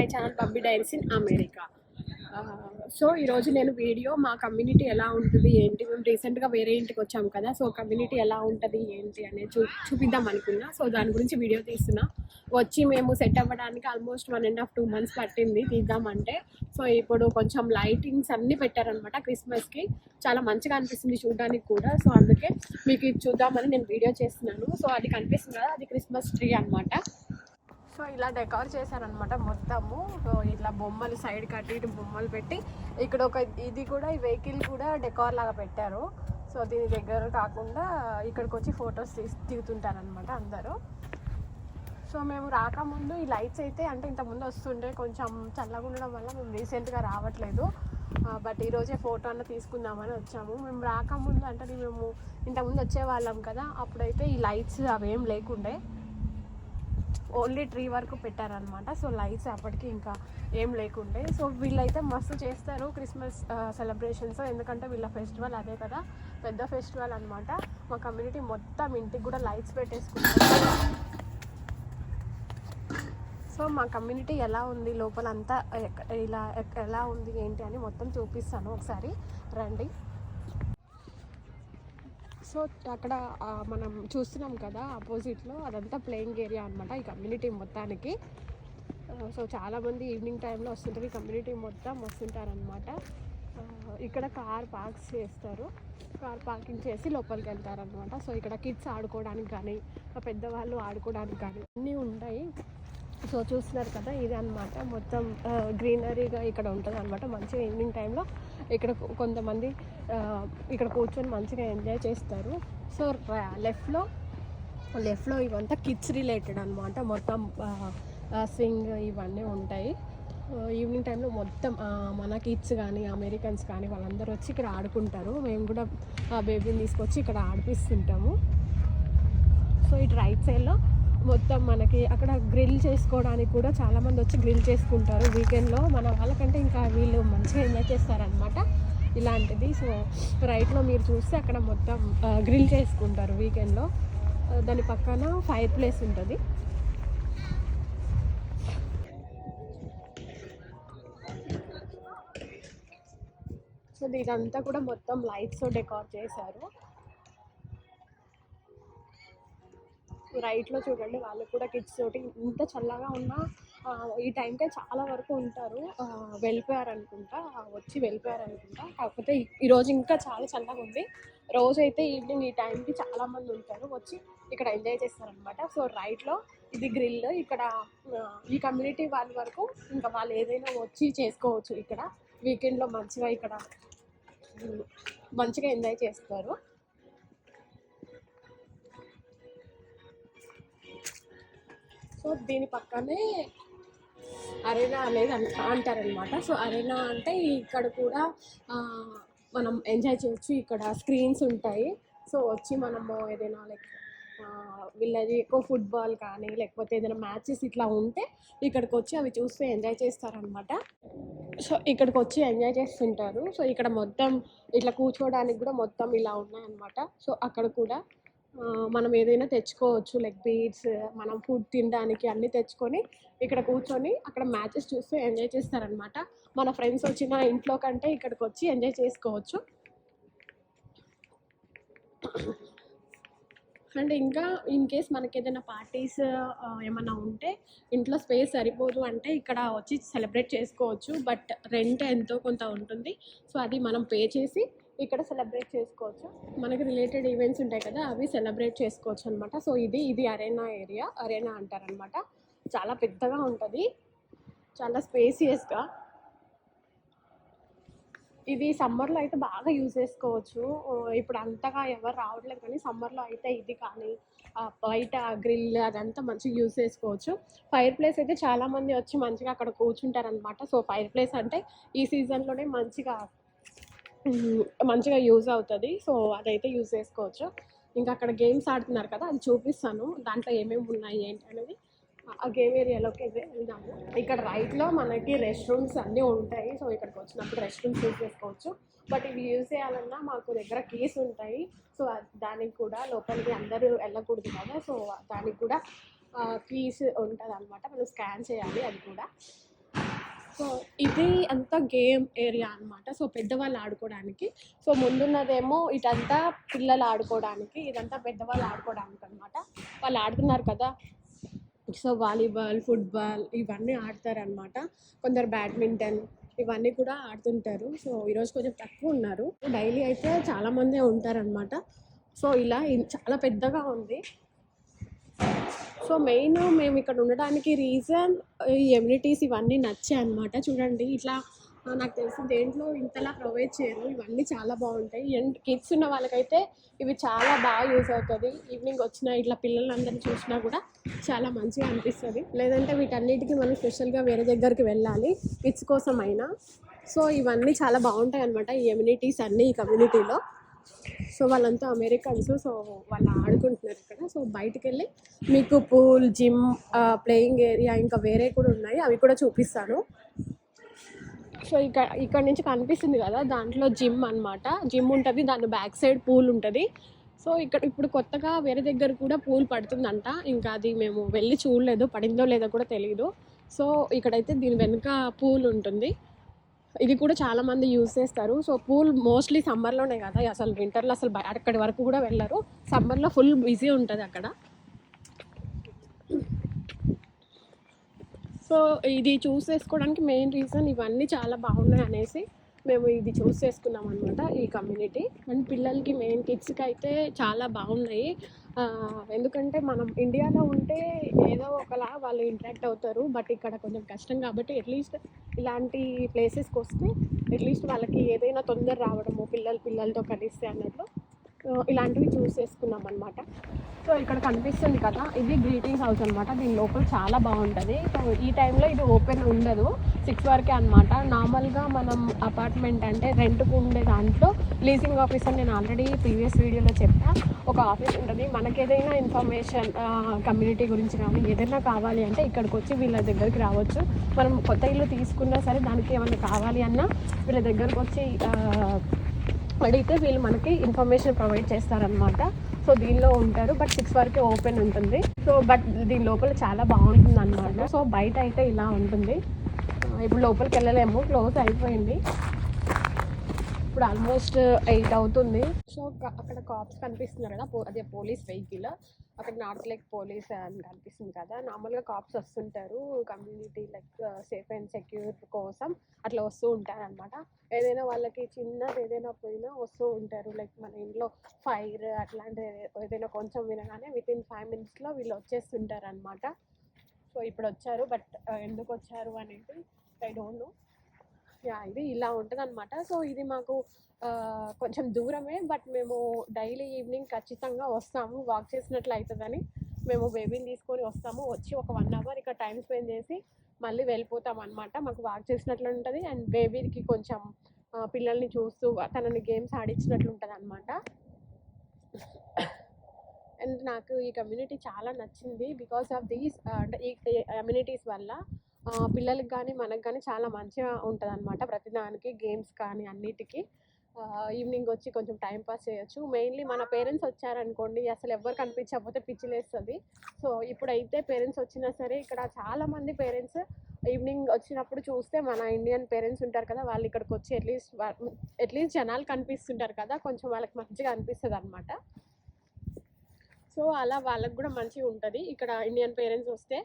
My channel Babbi diaries in America. So ఈరోజు నేను video మా కమ్యూనిటీ ఎలా ఉంటుంది ఏంటి, మేము రీసెంట్గా వేరే ఇంటికి వచ్చాము కదా, సో కమ్యూనిటీ ఎలా ఉంటుంది ఏంటి అనేది చూపిద్దాం అనుకున్నా. సో దాని గురించి వీడియో తీస్తున్నా. వచ్చి మేము సెట్ అవ్వడానికి ఆల్మోస్ట్ 1.5-2 months పట్టింది తీద్దామంటే. సో ఇప్పుడు కొంచెం లైటింగ్స్ అన్నీ పెట్టారనమాట క్రిస్మస్కి. చాలా మంచిగా అనిపిస్తుంది చూడడానికి కూడా. సో అందుకే మీకు ఇది చూద్దామని నేను వీడియో చేస్తున్నాను. సో అది కనిపిస్తుంది కదా, అది క్రిస్మస్ ట్రీ అనమాట. సో ఇలా డెకార్ చేశారనమాట మొత్తము. సో ఇట్లా బొమ్మలు సైడ్ కట్టి ఇటు బొమ్మలు పెట్టి ఇక్కడ ఒక ఇది కూడా ఈ వెహికల్ కూడా డెకార్ లాగా పెట్టారు. సో దీని దగ్గర కాకుండా ఇక్కడికి వచ్చి ఫొటోస్ దిగుతుంటారనమాట అందరూ. సో మేము రాకముందు ఈ లైట్స్ అయితే అంటే ఇంతకుముందు వస్తుండే, కొంచెం చల్లగా ఉండడం వల్ల మేము రీసెంట్గా రావట్లేదు. బట్ ఈరోజే ఫోటో అన్న తీసుకుందామని వచ్చాము. మేము రాకముందు అంటే మేము ఇంతకుముందు వచ్చేవాళ్ళం కదా, అప్పుడైతే ఈ లైట్స్ అవేం లేకుండే, ఓన్లీ ట్రీ వరకు పెట్టారనమాట. సో లైట్స్ అప్పటికి ఇంకా ఏం లేకుండే. సో వీళ్ళైతే మస్తు చేస్తారు క్రిస్మస్ సెలబ్రేషన్స్, ఎందుకంటే వీళ్ళ ఫెస్టివల్ అదే కదా, పెద్ద ఫెస్టివల్ అనమాట. మా కమ్యూనిటీ మొత్తం ఇంటికి కూడా లైట్స్ పెట్టేసుకుంటారు. సో మా కమ్యూనిటీ ఎలా ఉంది లోపలంతా ఇలా ఎలా ఉంది ఏంటి అని మొత్తం చూపిస్తాను, ఒకసారి రండి. సో అక్కడ మనం చూస్తున్నాం కదా ఆపోజిట్లో, అదంతా ప్లేయింగ్ ఏరియా అనమాట ఈ కమ్యూనిటీ మొత్తానికి. సో చాలామంది ఈవినింగ్ టైంలో వస్తుంటారు, ఈ కమ్యూనిటీ మొత్తం వస్తుంటారనమాట. ఇక్కడ కార్ పార్క్స్ చేస్తారు, కార్ పార్కింగ్ చేసి లోపలికి వెళ్తారనమాట. సో ఇక్కడ కిడ్స్ ఆడుకోవడానికి కానీ పెద్దవాళ్ళు ఆడుకోవడానికి కానీ అన్నీ ఉంటాయి. సో చూస్తున్నారు కదా, ఇది అనమాట మొత్తం గ్రీనరీగా ఇక్కడ ఉంటుంది అనమాట. మంచిగా ఈవినింగ్ టైంలో ఇక్కడ కొంతమంది ఇక్కడ కూర్చొని మంచిగా ఎంజాయ్ చేస్తారు. సో లెఫ్ట్లో ఇవంతా కిడ్స్ రిలేటెడ్ అనమాట. మొత్తం స్వింగ్ ఇవన్నీ ఉంటాయి. ఈవినింగ్ టైంలో మొత్తం మన కిడ్స్ కానీ అమెరికన్స్ కానీ వాళ్ళందరూ వచ్చి ఇక్కడ ఆడుకుంటారు. మేము కూడా బేబీని తీసుకొచ్చి ఇక్కడ ఆడిపిస్తుంటాము. సో ఇటు రైట్ సైడ్లో మొత్తం మనకి అక్కడ గ్రిల్ చేసుకోవడానికి కూడా చాలామంది వచ్చి గ్రిల్ చేసుకుంటారు వీకెండ్లో. మన వాళ్ళకంటే ఇంకా వీళ్ళు మంచిగా ఎంజాయ్ చేస్తారనమాట ఇలాంటిది. సో రైట్లో మీరు చూస్తే అక్కడ మొత్తం గ్రిల్ చేసుకుంటారు వీకెండ్లో. దాని పక్కన ఫైర్ ప్లేస్ ఉంటుంది. సో ఇదంతా కూడా మొత్తం లైట్స్ డెకార్ చేశారు. రైట్లో చూడండి, వాళ్ళు కూడా కిడ్స్ తోటి ఇంత చల్లగా ఉన్నా ఈ టైంకే చాలా వరకు ఉంటారు. వెళ్ళిపోయారనుకుంటా. కాకపోతే ఈరోజు ఇంకా చాలా చల్లగా ఉంది. రోజైతే ఈవినింగ్ ఈ టైంకి చాలామంది ఉంటారు, వచ్చి ఇక్కడ ఎంజాయ్ చేస్తారనమాట. సో రైట్లో ఇది గ్రిల్. ఇక్కడ ఈ కమ్యూనిటీ వాళ్ళ వరకు ఇంకా వాళ్ళు ఏదైనా వచ్చి చేసుకోవచ్చు. ఇక్కడ వీకెండ్లో మంచిగా ఇక్కడ మంచిగా ఎంజాయ్ చేస్తారు. సో దీని పక్కనే అరేనా అనేది అంటారనమాట. సో అరేనా అంటే ఇక్కడ కూడా మనం ఎంజాయ్ చేయొచ్చు. ఇక్కడ స్క్రీన్స్ ఉంటాయి. సో వచ్చి మనము ఏదైనా లైక్ వీళ్ళది ఎక్కువ ఫుట్బాల్ కానీ లేకపోతే ఏదైనా మ్యాచెస్ ఇట్లా ఉంటే ఇక్కడికి వచ్చి అవి చూస్తూ ఎంజాయ్ చేస్తారనమాట. సో ఇక్కడికి వచ్చి ఎంజాయ్ చేస్తుంటారు. సో ఇక్కడ మొత్తం ఇట్లా కూర్చోవడానికి కూడా మొత్తం ఇలా ఉన్నాయన్నమాట. సో అక్కడ కూడా మనం ఏదైనా తెచ్చుకోవచ్చు, లైక్ బీడ్స్, మనం ఫుడ్ తినడానికి అన్నీ తెచ్చుకొని ఇక్కడ కూర్చొని అక్కడ మ్యాచెస్ చూస్తూ ఎంజాయ్ చేస్తారనమాట. మన ఫ్రెండ్స్ వచ్చిన ఇంట్లో కంటే ఇక్కడికి వచ్చి ఎంజాయ్ చేసుకోవచ్చు. అండ్ ఇంకా ఇన్ కేస్ మనకి ఏదైనా పార్టీస్ ఏమైనా ఉంటే ఇంట్లో స్పేస్ సరిపోదు అంటే ఇక్కడ వచ్చి సెలబ్రేట్ చేసుకోవచ్చు. బట్ రెంట్ ఎంతో కొంత ఉంటుంది. సో అది మనం పే చేసి ఇక్కడ సెలబ్రేట్ చేసుకోవచ్చు. మనకి రిలేటెడ్ ఈవెంట్స్ ఉంటాయి కదా, అవి సెలబ్రేట్ చేసుకోవచ్చు అనమాట. సో ఇది అరేనా ఏరియా, అరేనా అంటారనమాట. చాలా పెద్దగా ఉంటుంది, చాలా స్పేసియస్గా. ఇది సమ్మర్లో అయితే బాగా యూజ్ చేసుకోవచ్చు. ఇప్పుడు అంతగా ఎవరు రావట్లేదు కానీ సమ్మర్లో అయితే ఇది కానీ బయట గ్రిల్ అదంతా మంచిగా యూజ్ చేసుకోవచ్చు. ఫైర్ ప్లేస్ అయితే చాలామంది వచ్చి మంచిగా అక్కడ కూర్చుంటారనమాట. సో ఫైర్ ప్లేస్ అంటే ఈ సీజన్లోనే మంచిగా యూజ్ అవుతుంది. సో అదైతే యూజ్ చేసుకోవచ్చు. ఇంకా అక్కడ గేమ్స్ ఆడుతున్నారు కదా, అది చూపిస్తాను దాంట్లో ఏమేమి ఉన్నాయి ఏంటి అనేది. ఆ గేమ్ ఏరియాలోకి అయితే వెళ్దాము. ఇక్కడ రైట్లో మనకి రెస్ట్ రూమ్స్ అన్నీ ఉంటాయి. సో ఇక్కడికి వచ్చినప్పుడు రెస్ట్ రూమ్స్ యూజ్ చేసుకోవచ్చు. బట్ ఇవి యూజ్ చేయాలన్నా మాకు దగ్గర కీస్ ఉంటాయి. సో దానికి కూడా లోపలికి అందరూ వెళ్ళకూడదు కదా, సో దానికి కూడా కీస్ ఉంటుంది అనమాట. మనం స్కాన్ చేయాలి. అది కూడా సో ఇది అంతా గేమ్ ఏరియా అన్నమాట. సో పెద్దవాళ్ళు ఆడుకోవడానికి. సో ముందున్నదేమో ఇటంతా పిల్లలు ఆడుకోవడానికి, ఇదంతా పెద్దవాళ్ళు ఆడుకోవడానికి అన్నమాట. వాళ్ళు ఆడుతున్నారు కదా! సో వాలీబాల్, ఫుట్బాల్ ఇవన్నీ ఆడతారనమాట. కొందరు బ్యాడ్మింటన్ ఇవన్నీ కూడా ఆడుతుంటారు. సో ఈరోజు కొంచెం తక్కువ ఉన్నారు. డైలీ అయితే చాలామందే ఉంటారనమాట. సో ఇలా చాలా పెద్దగా ఉంది. సో మెయిన్ మేము ఇక్కడ ఉండడానికి రీజన్ ఈ ఎమ్యూనిటీస్ ఇవన్నీ నచ్చాయి అనమాట. చూడండి ఇట్లా నాకు తెలిసి దేంట్లో ఇంతలా ప్రొవైడ్ చేయరు. ఇవన్నీ చాలా బాగుంటాయి. అండ్ కిడ్స్ ఉన్న వాళ్ళకైతే ఇవి చాలా బాగా యూజ్ అవుతుంది. ఈవినింగ్ వచ్చిన ఇట్లా పిల్లలందరినీ చూసినా కూడా చాలా మంచిగా అనిపిస్తుంది. లేదంటే వీటన్నిటికీ మనం స్పెషల్గా వేరే దగ్గరికి వెళ్ళాలి కిడ్స్ కోసం అయినా. సో ఇవన్నీ చాలా బాగుంటాయి అనమాట ఈ ఎమ్యూనిటీస్ అన్నీ ఈ కమ్యూనిటీలో. సో వాళ్ళంతా అమెరికన్స్. సో వాళ్ళు ఆడుకుంటున్నారు ఇక్కడ. సో బయటికి వెళ్ళి మీకు పూల్, జిమ్, ప్లేయింగ్ ఏరియా ఇంకా వేరే కూడా ఉన్నాయి, అవి కూడా చూపిస్తాను. సో ఇక్కడ నుంచి కనిపిస్తుంది కదా, దాంట్లో జిమ్ అనమాట. జిమ్ ఉంటుంది, దాని బ్యాక్ సైడ్ పూల్ ఉంటుంది. సో ఇప్పుడు కొత్తగా వేరే దగ్గర కూడా పూల్ పడుతుందంట. ఇంకా అది మేము వెళ్ళి చూడలేదు, పడిందో లేదో కూడా తెలియదు. సో ఇక్కడైతే దీని వెనుక పూల్ ఉంటుంది. ఇది కూడా చాలామంది యూజ్ చేస్తారు. సో పూల్ మోస్ట్లీ సమ్మర్లోనే కదా, అసలు వింటర్లో అసలు అక్కడి వరకు కూడా వెళ్ళరు. సమ్మర్లో ఫుల్ బిజీ ఉంటుంది అక్కడ. సో ఇది చూస్ చేసుకోవడానికి మెయిన్ రీజన్ ఇవన్నీ చాలా బాగున్నాయి అనేసి మేము ఇది చూస్ చేసుకున్నాం అనమాట ఈ కమ్యూనిటీ. అండ్ పిల్లలకి మెయిన్ కిడ్స్కి అయితే చాలా బాగున్నాయి. ఎందుకంటే మనం ఇండియాలో ఉంటే ఏదో ఒకలా వాళ్ళు ఇంటరాక్ట్ అవుతారు. బట్ ఇక్కడ కొంచెం కష్టం కాబట్టి అట్లీస్ట్ ఇలాంటి ప్లేసెస్కి వస్తే అట్లీస్ట్ వాళ్ళకి ఏదైనా తొందర రావడము, పిల్లలతో కలిస్తే అన్నట్లు ఇలాంటివి చూస్ చేసుకున్నాం అనమాట. సో ఇక్కడ కనిపిస్తుంది కదా, ఇది గ్రీటింగ్స్ హౌస్ అనమాట. దీని లోపల చాలా బాగుంటుంది. సో ఈ టైంలో ఇది ఓపెన్ ఉండదు, 6 వరకే అనమాట. నార్మల్గా మనం అపార్ట్మెంట్ అంటే రెంట్కు ఉండే దాంట్లో లీజింగ్ ఆఫీస్ అని నేను ఆల్రెడీ ప్రీవియస్ వీడియోలో చెప్పా. ఒక ఆఫీస్ ఉంటుంది. మనకి ఏదైనా ఇన్ఫర్మేషన్ కమ్యూనిటీ గురించి కానీ ఏదైనా కావాలి అంటే ఇక్కడికి వచ్చి వీళ్ళ దగ్గరికి రావచ్చు. మనం కొత్త ఇల్లు తీసుకున్నా సరే దానికి ఏమైనా కావాలి అన్నా వీళ్ళ దగ్గరకు వచ్చి అడిగితే వీళ్ళు మనకి ఇన్ఫర్మేషన్ ప్రొవైడ్ చేస్తారనమాట. సో దీనిలో ఉంటారు, బట్ 6 వరకే ఓపెన్ ఉంటుంది. సో బట్ దీని లోపల చాలా బాగుంటుంది అనమాట. సో బయట అయితే ఇలా ఉంటుంది. ఇప్పుడు లోపలికి వెళ్ళలేము, క్లోజ్ అయిపోయింది. ఇప్పుడు ఆల్మోస్ట్ 8 అవుతుంది. సో అక్కడ కాప్స్ కనిపిస్తున్నారు కదా, అదే పోలీస్ వెహికల్. అక్కడ నార్త్ లేక్ పోలీస్ అని కనిపిస్తుంది కదా. నార్మల్గా కాప్స్ వస్తుంటారు community like safe and secure కోసం అట్లా వస్తూ ఉంటారు అనమాట. ఏదైనా వాళ్ళకి చిన్నది ఏదైనా పోయినా వస్తూ ఉంటారు. లైక్ మన ఇంట్లో ఫైర్ అట్లాంటిది ఏదైనా కొంచెం వినగానే వితిన్ 5 minutesలో వీళ్ళు వచ్చేస్తుంటారు అనమాట. సో ఇప్పుడు వచ్చారు, బట్ ఎందుకు వచ్చారు అనేది ఐ డోంట్ నో. ఇది ఇలా ఉంటుంది అనమాట. సో ఇది మాకు కొంచెం దూరమే, బట్ మేము డైలీ ఈవినింగ్ ఖచ్చితంగా వస్తాము. వాక్ చేసినట్లు అవుతుందని మేము బేబీని తీసుకొని వస్తాము. వచ్చి ఒక 1 hour ఇక్కడ టైం స్పెండ్ చేసి మళ్ళీ వెళ్ళిపోతాం అనమాట. మాకు వాక్ చేసినట్లు ఉంటుంది అండ్ బేబీకి కొంచెం పిల్లల్ని చూస్తూ తనని గేమ్స్ ఆడించినట్లు ఉంటుంది అనమాట. అండ్ నాకు ఈ కమ్యూనిటీ చాలా నచ్చింది బికాస్ ఆఫ్ దీస్ అంటే ఈ కమ్యూనిటీస్ వల్ల పిల్లలకి కానీ మనకు కానీ చాలా మంచిగా ఉంటుంది అనమాట. ప్రతిదానికి గేమ్స్ కానీ అన్నిటికీ ఈవినింగ్ వచ్చి కొంచెం టైం పాస్ చేయొచ్చు. మెయిన్లీ మన పేరెంట్స్ వచ్చారనుకోండి, అసలు ఎవరు కనిపించకపోతే పిచ్చిలేస్తుంది. సో ఇప్పుడైతే పేరెంట్స్ వచ్చినా సరే ఇక్కడ చాలామంది పేరెంట్స్ ఈవినింగ్ వచ్చినప్పుడు చూస్తే మన ఇండియన్ పేరెంట్స్ ఉంటారు కదా, వాళ్ళు ఇక్కడికి వచ్చి అట్లీస్ట్ జనాలు కనిపిస్తుంటారు కదా, కొంచెం వాళ్ళకి మంచిగా అనిపిస్తుంది అనమాట. సో అలా వాళ్ళకి కూడా మంచిగా ఉంటుంది ఇక్కడ ఇండియన్ పేరెంట్స్ వస్తే.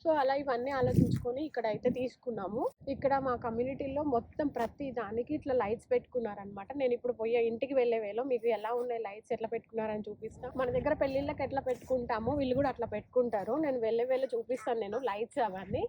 సో అలా ఇవన్నీ ఆలోచించుకొని ఇక్కడ అయితే తీసుకున్నాము. ఇక్కడ మా కమ్యూనిటీలో మొత్తం ప్రతి దానికి ఇట్లా లైట్స్ పెట్టుకున్నారనమాట. నేను ఇప్పుడు పోయే ఇంటికి వెళ్ళే వేలో మీకు ఎలా ఉన్నాయి లైట్స్ ఎట్లా పెట్టుకున్నారని చూపిస్తాను. మన దగ్గర పెళ్ళిళ్ళకి ఎట్లా పెట్టుకుంటామో వీళ్ళు కూడా అట్లా పెట్టుకుంటారు. నేను వెళ్ళే వేలో చూపిస్తాను నేను లైట్స్ అవన్నీ.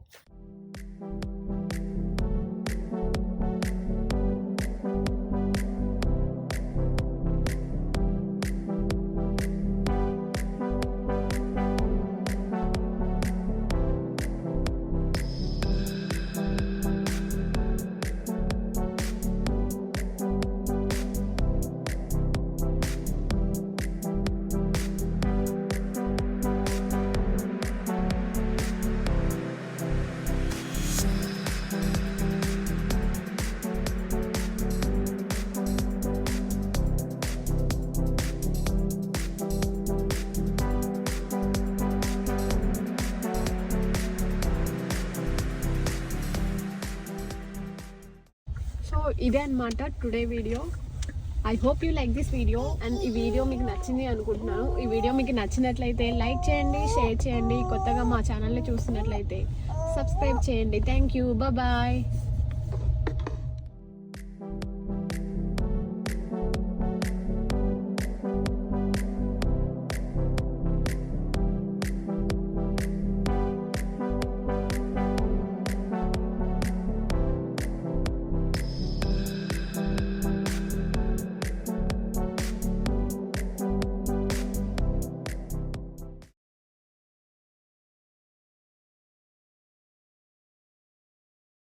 ఇదే అనమాట today video. I hope you like this video. And ఈ వీడియో మీకు నచ్చింది అనుకుంటున్నాను. ఈ వీడియో మీకు నచ్చినట్లయితే లైక్ చేయండి, షేర్ చేయండి. కొత్తగా మా ఛానల్ని చూస్తున్నట్లయితే సబ్స్క్రైబ్ చేయండి. Thank you, bye.